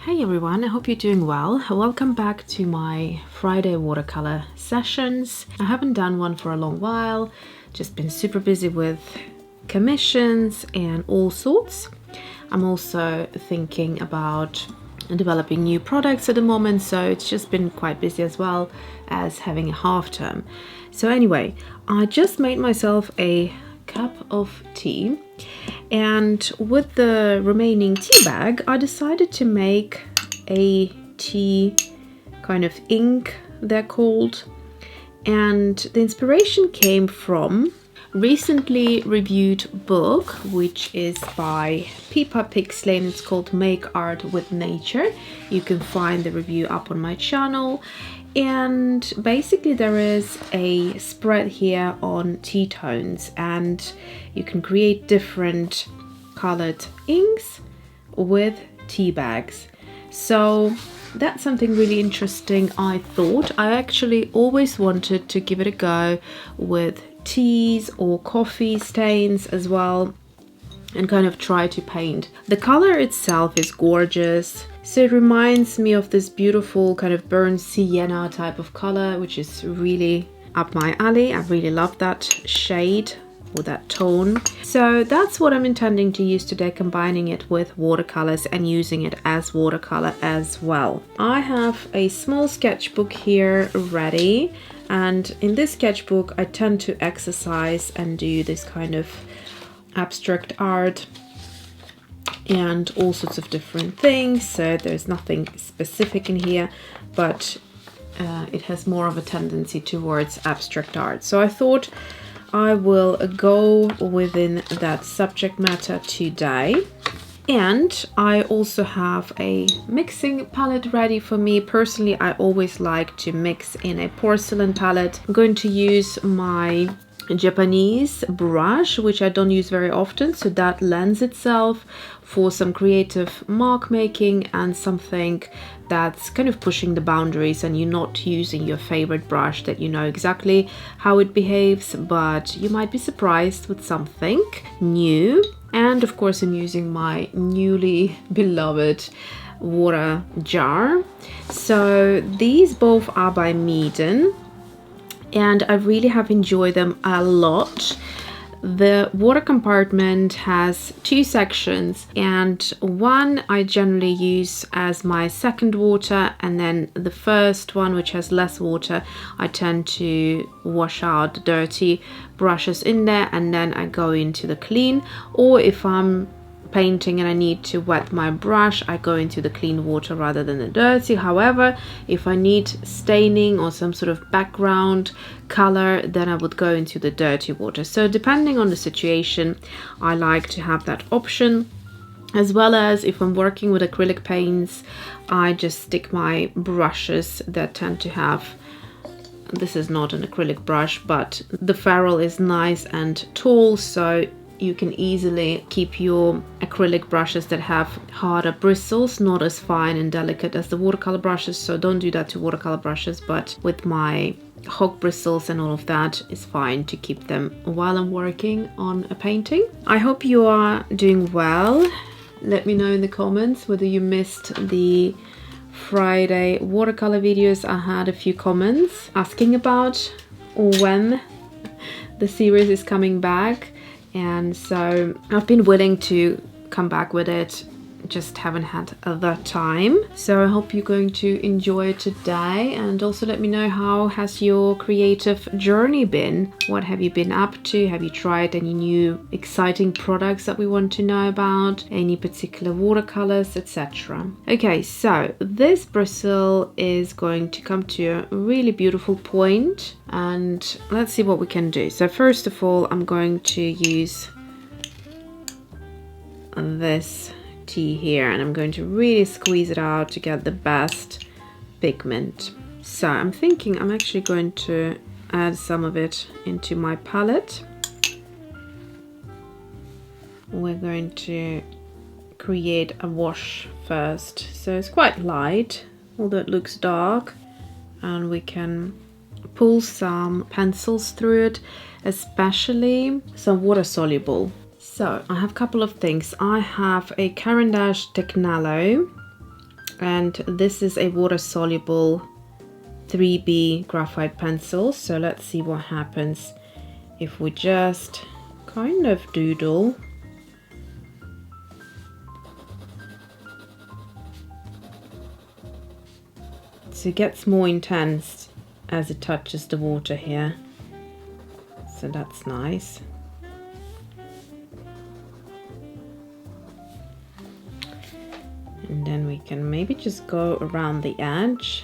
Hey everyone, I hope you're doing well. Welcome back to my Friday watercolor sessions. I haven't done one for a long while, just been super busy with commissions and all sorts. I'm also thinking about developing new products at the moment, so it's just been quite busy as well as having a half term. So anyway, I just made myself a cup of tea, and with the remaining tea bag I decided to make a tea kind of ink, they're called, and the inspiration came from recently reviewed book, which is by Pippa Pixley, and it's called Make Art with Nature. You can find the review up on my channel. And basically there is a spread here on tea tones, and you can create different colored inks with tea bags. So that's something really interesting, I thought. I actually always wanted to give it a go with teas or coffee stains as well, and kind of try to paint. The color itself is gorgeous. So it reminds me of this beautiful kind of burnt sienna type of color, which is really up my alley. I really love that shade or that tone. So that's what I'm intending to use today, combining it with watercolors and using it as watercolor as well. I have a small sketchbook here ready, and in this sketchbook I tend to exercise and do this kind of abstract art and all sorts of different things. So there's nothing specific in here, but it has more of a tendency towards abstract art. So I thought I will go within that subject matter today. And I also have a mixing palette ready for me. Personally, I always like to mix in a porcelain palette. I'm going to use my Japanese brush, which I don't use very often, so that lends itself for some creative mark making and something that's kind of pushing the boundaries, and you're not using your favorite brush that you know exactly how it behaves, but you might be surprised with something new. And of course I'm using my newly beloved water jar. So these both are by Meeden, and I really have enjoyed them a lot. The water compartment has two sections, and one I generally use as my second water, and then the first one, which has less water, I tend to wash out the dirty brushes in there, and then I go into the clean. Or if I'm painting and I need to wet my brush, I go into the clean water rather than the dirty. However, if I need staining or some sort of background color, then I would go into the dirty water. So depending on the situation, I like to have that option. As well as if I'm working with acrylic paints, I just stick my brushes that tend to have, this is not an acrylic brush, but the ferrule is nice and tall, so you can easily keep your acrylic brushes that have harder bristles not as fine and delicate as the watercolor brushes. So don't do that to watercolor brushes, but with my hog bristles and all of that, is fine to keep them while I'm working on a painting. I hope you are doing well. Let me know in the comments whether you missed the Friday watercolor videos. I had a few comments asking about when the series is coming back. And so I've been willing to come back with it, just haven't had the time. So I hope you're going to enjoy it today, and also let me know, how has your creative journey been? What have you been up to? Have you tried any new exciting products that we want to know about? Any particular watercolors, etc. Okay, so this bristle is going to come to a really beautiful point, and let's see what we can do. So first of all, I'm going to use this tea here, and I'm going to really squeeze it out to get the best pigment. So I'm thinking I'm actually going to add some of it into my palette. We're going to create a wash first, so it's quite light, although it looks dark, and we can pull some pencils through it, especially some water-soluble. So I have a couple of things. I have a Caran Technalo, and this is a water-soluble 3B graphite pencil. So let's see what happens if we just kind of doodle. So it gets more intense as it touches the water here. So that's nice. And then we can maybe just go around the edge.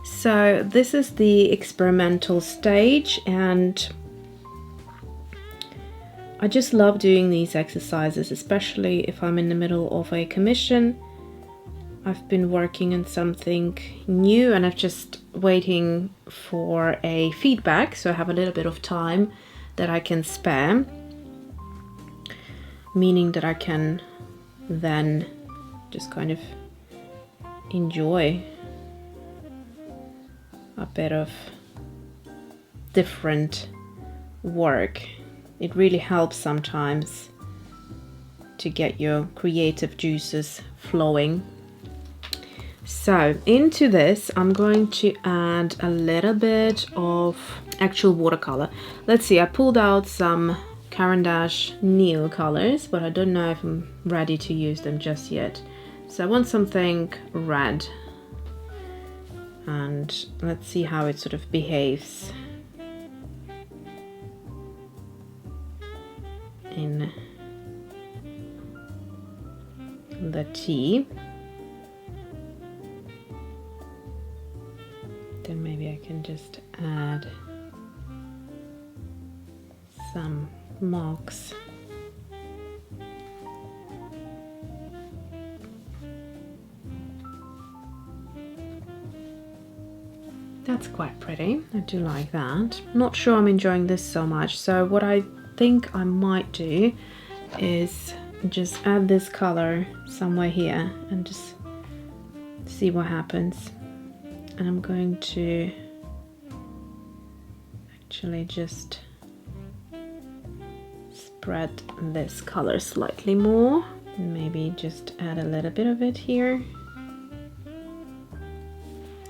So this is the experimental stage, and I just love doing these exercises, especially if I'm in the middle of a commission. I've been working on something new and I'm just waiting for a feedback, so I have a little bit of time that I can spare, meaning that I can then just kind of enjoy a bit of different work. It really helps sometimes to get your creative juices flowing. So into this I'm going to add a little bit of actual watercolor. Let's see, I pulled out some Caran Neo colors, but I don't know if I'm ready to use them just yet. So I want something red, and let's see how it sort of behaves in the tea. Then maybe I can just add some marks. That's quite pretty. I do like that. Not sure I'm enjoying this so much. So what I think I might do is just add this color somewhere here and just see what happens. And I'm going to actually just spread this color slightly more, and maybe just add a little bit of it here.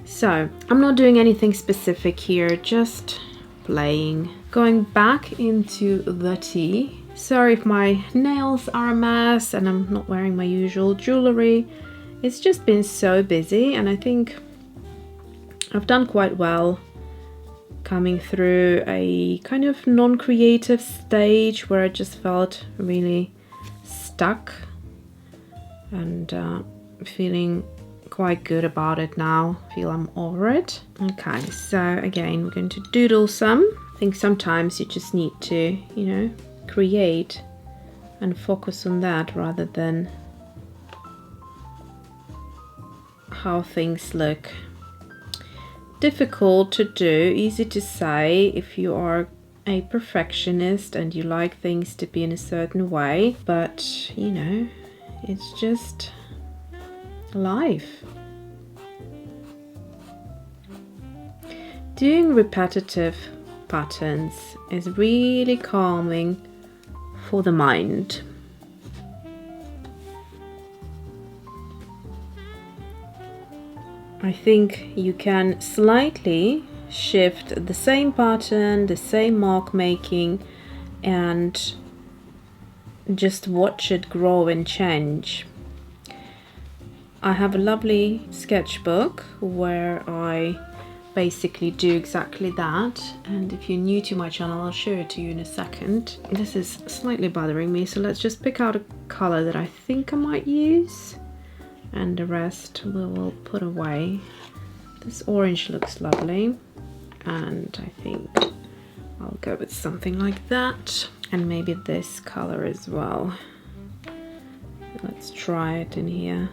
So I'm not doing anything specific here, just playing. Going back into the tea. Sorry if my nails are a mess and I'm not wearing my usual jewelry. It's just been so busy, and I think I've done quite well coming through a kind of non-creative stage where I just felt really stuck, and feeling quite good about it now. I feel I'm over it. Okay, so again, we're going to doodle some. I think sometimes you just need to, you know, create and focus on that rather than how things look. Difficult to do, easy to say if you are a perfectionist and you like things to be in a certain way, but you know, it's just life. Doing repetitive patterns is really calming for the mind. I think you can slightly shift the same pattern, the same mark making, and just watch it grow and change. I have a lovely sketchbook where I basically do exactly that, and if you're new to my channel I'll show it to you in a second. This is slightly bothering me, so let's just pick out a color that I think I might use, and the rest we will put away. This orange looks lovely, and I think I'll go with something like that, and maybe this color as well. Let's try it in here.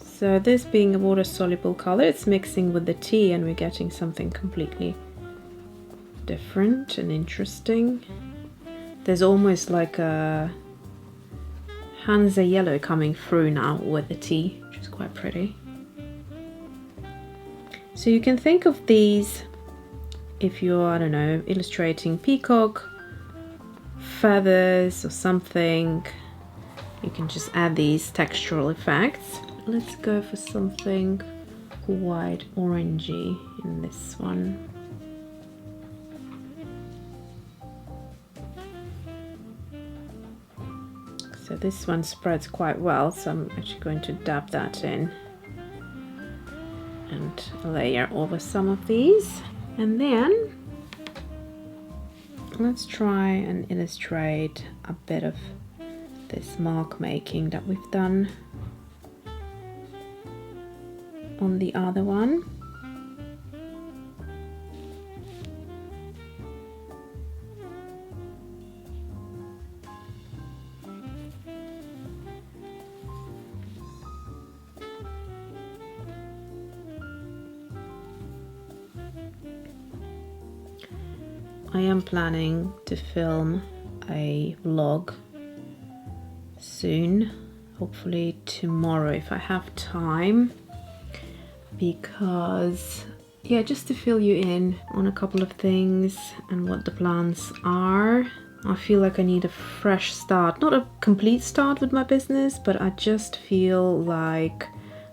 So this being a water-soluble color, it's mixing with the tea and we're getting something completely different and interesting. There's almost like a Hansa yellow coming through now with the tea, which is quite pretty. So you can think of these if you're, I don't know, illustrating peacock feathers or something. You can just add these textural effects. Let's go for something quite orangey in this one. So this one spreads quite well, so I'm actually going to dab that in and layer over some of these. And then let's try and illustrate a bit of this mark making that we've done on the other one. I am planning to film a vlog soon, hopefully tomorrow if I have time, because yeah, just to fill you in on a couple of things and what the plans are. I feel like I need a fresh start, not a complete start with my business, but I just feel like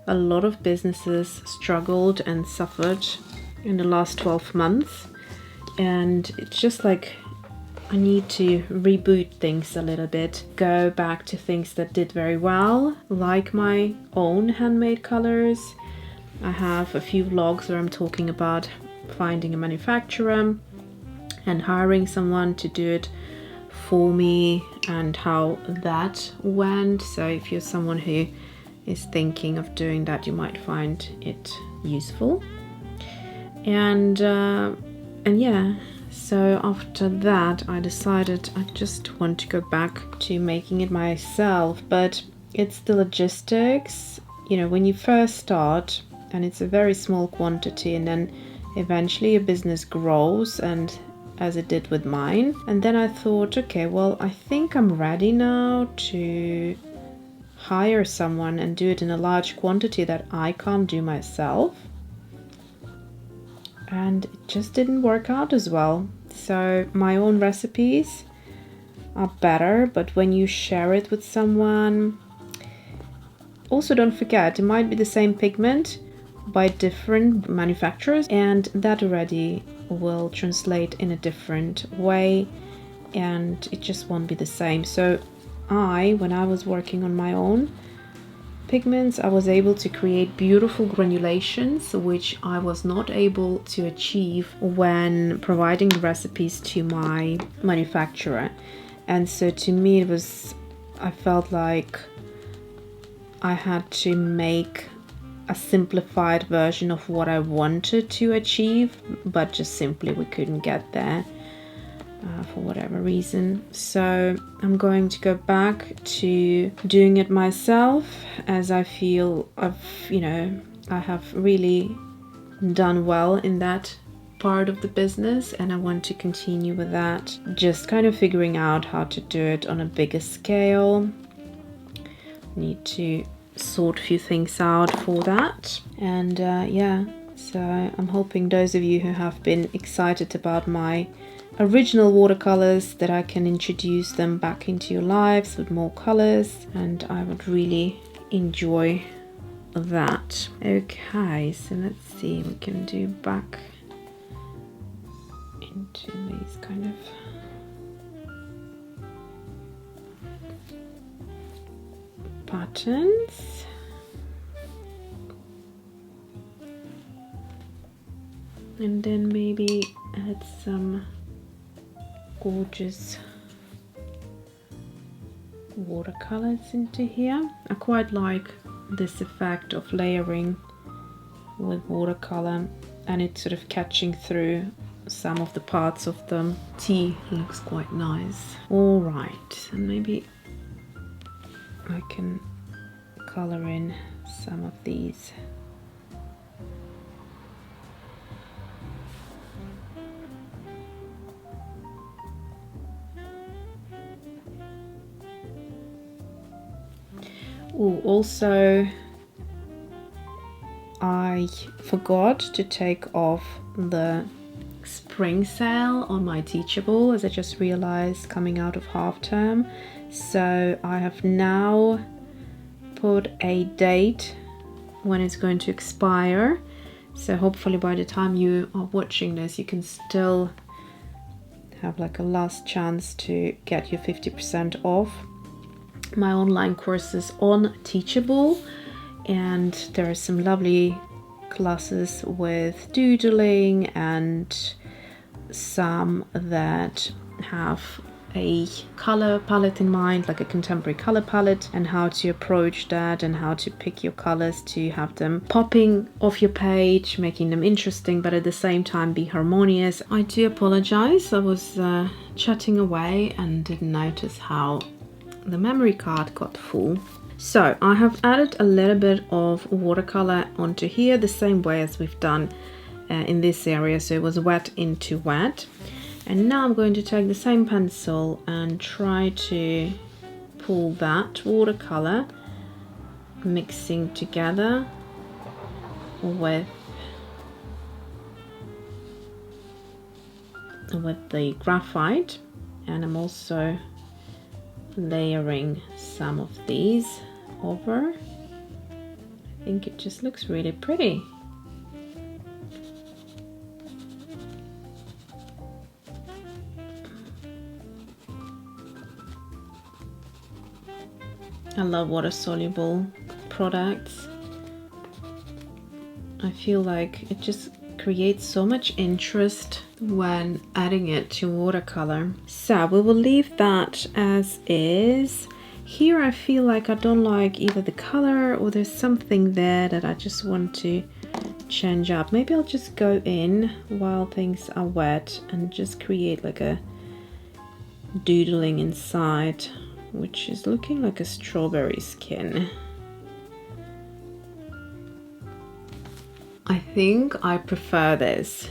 a lot of businesses struggled and suffered in the last 12 months. And it's just like I need to reboot things a little bit, go back to things that did very well, like my own handmade colors. I have a few vlogs where I'm talking about finding a manufacturer and hiring someone to do it for me and how that went. So if you're someone who is thinking of doing that, you might find it useful. And yeah, so after that I decided I just want to go back to making it myself, but it's the logistics. You know, when you first start and it's a very small quantity, and then eventually a business grows, and as it did with mine. And then I thought, okay, well, I think I'm ready now to hire someone and do it in a large quantity that I can't do myself. And it just didn't work out as well. So my own recipes are better, but when you share it with someone, also don't forget, it might be the same pigment by different manufacturers, and that already will translate in a different way and it just won't be the same. So when I was working on my own pigments, I was able to create beautiful granulations, which I was not able to achieve when providing the recipes to my manufacturer. And so to me I felt like I had to make a simplified version of what I wanted to achieve, but just simply we couldn't get there for whatever reason. So I'm going to go back to doing it myself, as I feel I have really done well in that part of the business, and I want to continue with that, just kind of figuring out how to do it on a bigger scale. Need to sort a few things out for that. And yeah, so I'm hoping those of you who have been excited about my original watercolors, that I can introduce them back into your lives with more colors, and I would really enjoy that. Okay, so let's see, we can do back into these kind of patterns. And then maybe add some gorgeous watercolors into here. I quite like this effect of layering with watercolor and it's sort of catching through some of the parts of the tea. Looks quite nice. All right, and maybe I can color in some of these. Oh, also I forgot to take off the spring sale on my Teachable, as I just realized coming out of half term. So I have now put a date when it's going to expire. So hopefully by the time you are watching this, you can still have like a last chance to get your 50% off my online courses on Teachable. And there are some lovely classes with doodling and some that have a color palette in mind, like a contemporary color palette, and how to approach that and how to pick your colors to have them popping off your page, making them interesting but at the same time be harmonious. I do apologize, I was chatting away and didn't notice how the memory card got full. So I have added a little bit of watercolor onto here the same way as we've done in this area, so it was wet into wet. And now I'm going to take the same pencil and try to pull that watercolor, mixing together with the graphite, and I'm also layering some of these over. I think it just looks really pretty. I love water-soluble products. I feel like it just creates so much interest when adding it to watercolor. So we will leave that as is. Here I feel like I don't like either the color or there's something there that I just want to change up. Maybe I'll just go in while things are wet and just create like a doodling inside, which is looking like a strawberry skin. I think I prefer this.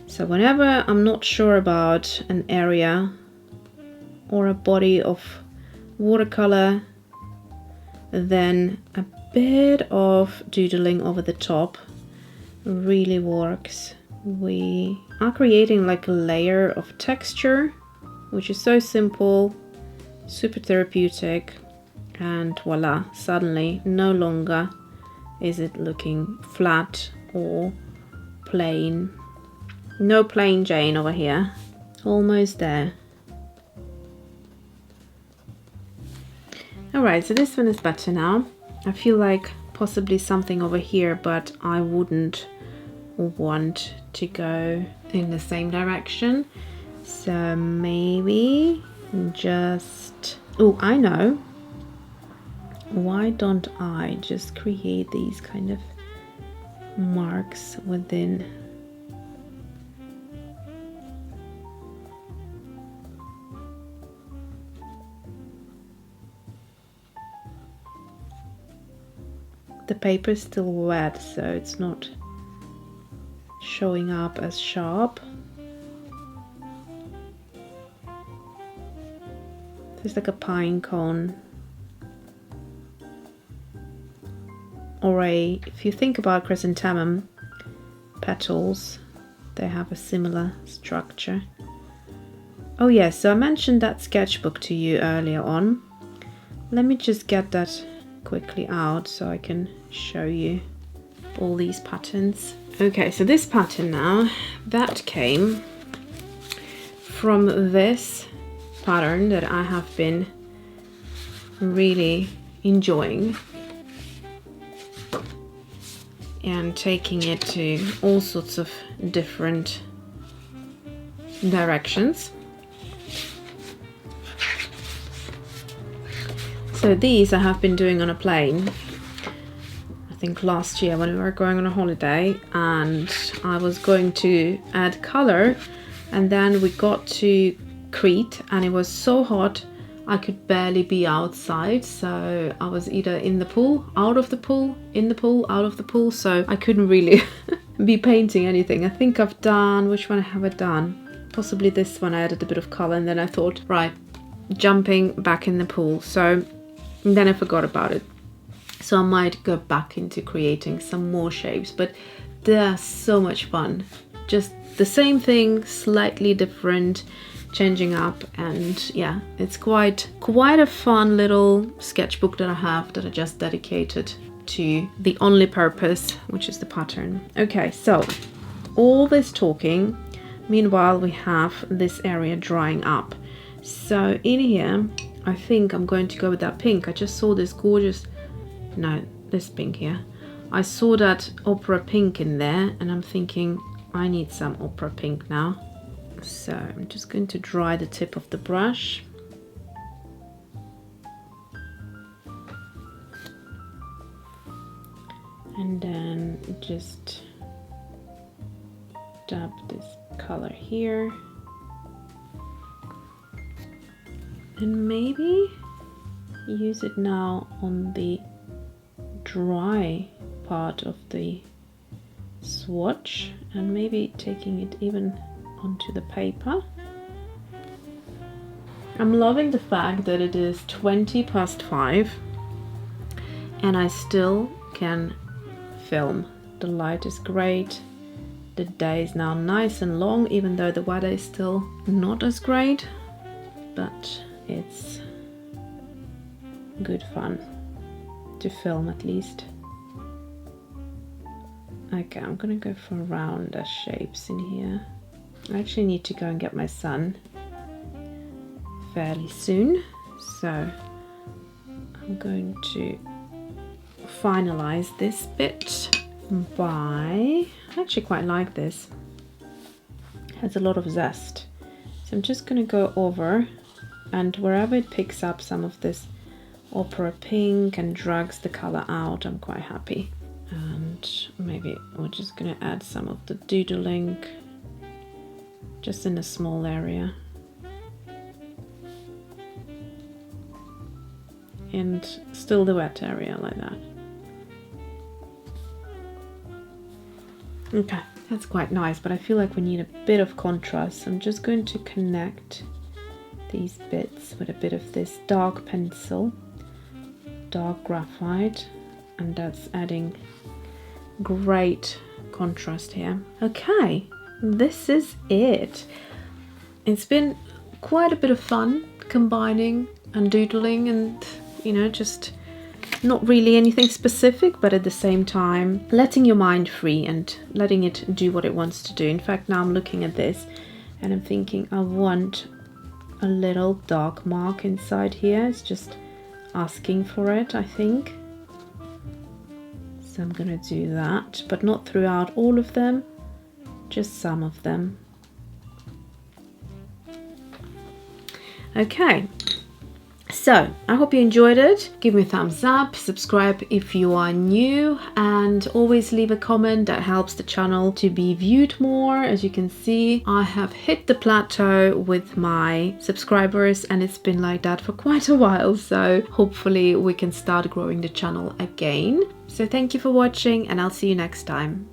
So whenever I'm not sure about an area or a body of watercolor, then a bit of doodling over the top really works. We are creating like a layer of texture, which is so simple, super therapeutic, and voila, suddenly no longer is it looking flat or plain. No plain Jane over here. Almost there. Alright, so this one is better now. I feel like possibly something over here, but I wouldn't want to go in the same direction. So maybe just... oh, I know. Why don't I just create these kind of marks within the paper is still wet, so it's not showing up as sharp. There's like a pine cone, or if you think about chrysanthemum petals, they have a similar structure. Oh yes, so I mentioned that sketchbook to you earlier on. Let me just get that quickly out so I can show you all these patterns. Okay, so this pattern now, that came from this pattern that I have been really enjoying and taking it to all sorts of different directions. So these I have been doing on a plane, I think last year when we were going on a holiday, and I was going to add color, and then we got to Crete and it was so hot I could barely be outside, so I was either in the pool, out of the pool, in the pool, out of the pool, so I couldn't really be painting anything. I think I've done, which one have I done? Possibly this one. I added a bit of color and then I thought, right, jumping back in the pool. So then I forgot about it. So I might go back into creating some more shapes, but they're so much fun. Just the same thing, slightly different, changing up, and yeah, it's quite a fun little sketchbook that I have that I just dedicated to the only purpose, which is the pattern. Okay, so all this talking, meanwhile we have this area drying up. So in here, I think I'm going to go with that pink. I just saw this gorgeous, no, this pink here. I saw that opera pink in there, and I'm thinking I need some opera pink now. So I'm just going to dry the tip of the brush. And then just dab this color here. And maybe use it now on the dry part of the swatch, and maybe taking it even onto the paper. I'm loving the fact that it is 5:20 and I still can film. The light is great. The day is now nice and long, even though the weather is still not as great, but it's good fun to film at least. Okay, I'm gonna go for rounder shapes in here. I actually need to go and get my son fairly soon, so I'm going to finalize this bit by, I actually quite like this, it has a lot of zest, so I'm just going to go over, and wherever it picks up some of this opera pink and drags the color out, I'm quite happy. And maybe we're just going to add some of the doodling just in a small area, and still the wet area like that. Okay, that's quite nice, but I feel like we need a bit of contrast. So I'm just going to connect these bits with a bit of this dark pencil, dark graphite, and that's adding great contrast here. Okay, this is it. It's been quite a bit of fun combining and doodling, and you know, just not really anything specific, but at the same time letting your mind free and letting it do what it wants to do. In fact, now I'm looking at this and I'm thinking I want a little dark mark inside here. It's just asking for it, I think. So I'm gonna do that, but not throughout all of them, just some of them. Okay, so I hope you enjoyed it. Give me a thumbs up, subscribe if you are new, and always leave a comment. That helps the channel to be viewed more. As you can see, I have hit the plateau with my subscribers, and it's been like that for quite a while, so hopefully we can start growing the channel again. So thank you for watching, and I'll see you next time.